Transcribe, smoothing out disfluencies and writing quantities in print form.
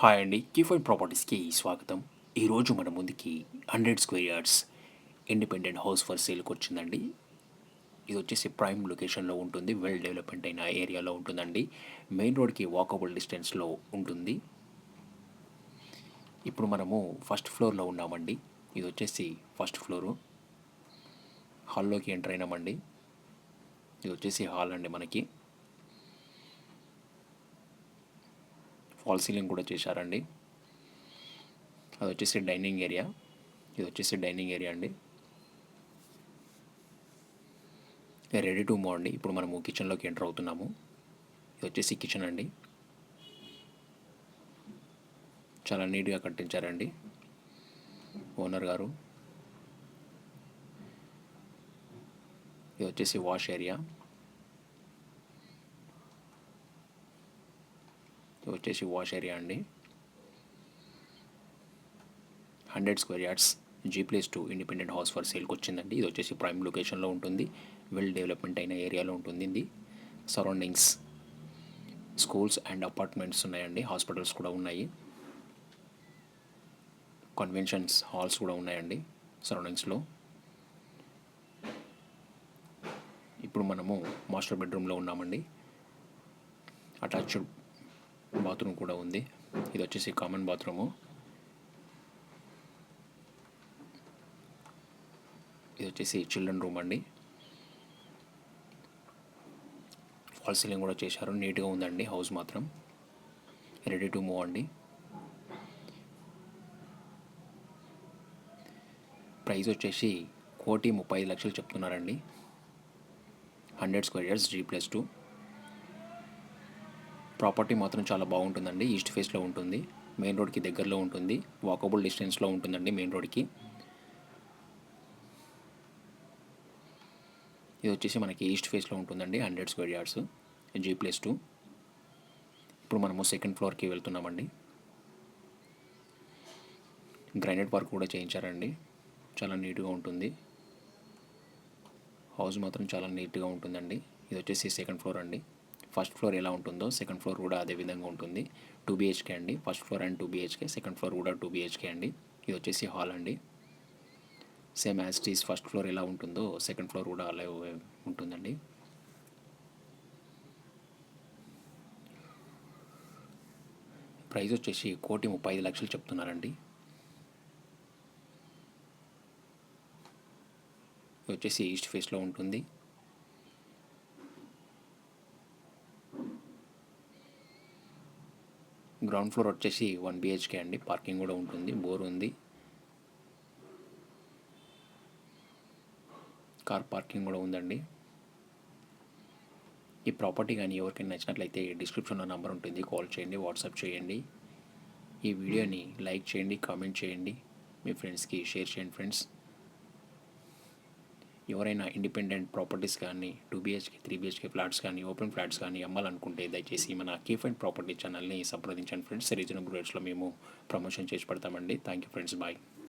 Hi అండి, కీఫై ప్రాపర్టీస్కి స్వాగతం. ఈరోజు మన ముందుకి 100 square yards independent house for సేల్కి వచ్చిందండి. ఇది వచ్చేసి ప్రైమ్ లొకేషన్లో ఉంటుంది, వెల్ డెవలప్మెంట్ అయిన ఏరియాలో ఉంటుందండి. మెయిన్ రోడ్కి వాకబుల్ డిస్టెన్స్లో ఉంటుంది. ఇప్పుడు మనము ఫస్ట్ ఫ్లోర్లో ఉన్నామండి. ఇది వచ్చేసి ఫస్ట్ ఫ్లోరు. హాల్లోకి ఎంటర్ అయినామండి. ఇది వచ్చేసి హాల్ అండి. మనకి ఫాల్ సీలింగ్ కూడా చేశారండి. అది వచ్చేసి డైనింగ్ ఏరియా. ఇది వచ్చేసి డైనింగ్ ఏరియా అండి. రెడీ టు మూవ్ అండి. ఇప్పుడు మనము కిచెన్లోకి ఎంటర్ అవుతున్నాము. ఇది వచ్చేసి కిచెన్ అండి. చాలా నీట్గా కట్టించారండి ఓనర్ గారు. ఇది వచ్చేసి వాష్ ఏరియా. ఇది వచ్చేసి వాష్ ఏరియా అండి. 100 square yards G+2 independent house for సేల్కి వచ్చిందండి. ఇది వచ్చేసి ప్రైమ్ లొకేషన్లో ఉంటుంది, వెల్ డెవలప్మెంట్ అయిన ఏరియాలో ఉంటుంది. ఇది సరౌండింగ్స్ స్కూల్స్ అండ్ అపార్ట్మెంట్స్ ఉన్నాయండి. హాస్పిటల్స్ కూడా ఉన్నాయి, కన్వెన్షన్స్ హాల్స్ కూడా ఉన్నాయండి సరౌండింగ్స్లో. ఇప్పుడు మనము మాస్టర్ బెడ్రూమ్లో ఉన్నామండి. అటాచ్డ్ బాత్రూమ్ కూడా ఉంది. ఇది వచ్చేసి కామన్ బాత్రూము. ఇది వచ్చేసి చిల్డ్రన్ రూమ్ అండి. ఫాల్ సీలింగ్ కూడా చేశారు, నీట్గా ఉందండి హౌస్ మాత్రం. రెడీ టు మూవ్ అండి. ప్రైస్ వచ్చేసి 1,35,00,000 చెప్తున్నారండి. 100 స్క్వేర్ యార్డ్స్ G+2. ప్రాపర్టీ మాత్రం చాలా బాగుంటుందండి. ఈస్ట్ ఫేస్లో ఉంటుంది, మెయిన్ రోడ్కి దగ్గరలో ఉంటుంది, వాకబుల్ డిస్టెన్స్లో ఉంటుందండి మెయిన్ రోడ్కి. ఇది వచ్చేసి మనకి ఈస్ట్ ఫేస్లో ఉంటుందండి. 100 స్క్వేర్ యార్డ్స్ G+2. ఇప్పుడు మనము సెకండ్ ఫ్లోర్కి వెళ్తున్నామండి. గ్రానైట్ వర్క్ కూడా చేయించారండి, చాలా నీట్గా ఉంటుంది. హౌస్ మాత్రం చాలా నీట్గా ఉంటుందండి. ఇది వచ్చేసి సెకండ్ ఫ్లోర్ అండి. ఫస్ట్ ఫ్లోర్ ఎలా ఉంటుందో సెకండ్ ఫ్లోర్ కూడా అదే విధంగా ఉంటుంది. 2 BHK అండి. First floor and 2 BHK, second floor కూడా 2 BHK అండి. ఇది వచ్చేసి హాల్ అండి. Same as it is first floor ఎలా ఉంటుందో సెకండ్ ఫ్లోర్ కూడా అలా ఉంటుందండి. ప్రైస్ వచ్చేసి 1,35,00,000 చెప్తున్నారండి. ఇది వచ్చేసి ఈస్ట్ ఫేస్లో ఉంటుంది. గ్రౌండ్ ఫ్లోర్ వచ్చేసి 1 BHK అండి. పార్కింగ్ కూడా ఉంటుంది, బోర్ ఉంది, కార్ పార్కింగ్ కూడా ఉందండి. ఈ ప్రాపర్టీ కానీ ఎవరికైనా నచ్చినట్లయితే డిస్క్రిప్షన్లో నెంబర్ ఉంటుంది, కాల్ చేయండి, వాట్సాప్ చేయండి. ఈ వీడియోని లైక్ చేయండి, కామెంట్ చేయండి, మీ ఫ్రెండ్స్కి షేర్ చేయండి ఫ్రెండ్స్. ఎవరైనా ఇండిపెండెంట్ ప్రాపర్టీస్ కానీ 2 BHK 3 BHK ఫ్లాట్స్ కానీ ఓపెన్ ఫ్లాట్స్ కానీ అమ్మాలనుకుంటే దయచేసి మన కీఫైండ్ ప్రాపర్టీ ఛానల్ని సంప్రదించండి ఫ్రెండ్స్. రీజనబుల్ రేట్స్లో మేము ప్రమోషన్ చేసి పెడతామండి. Thank you friends, bye.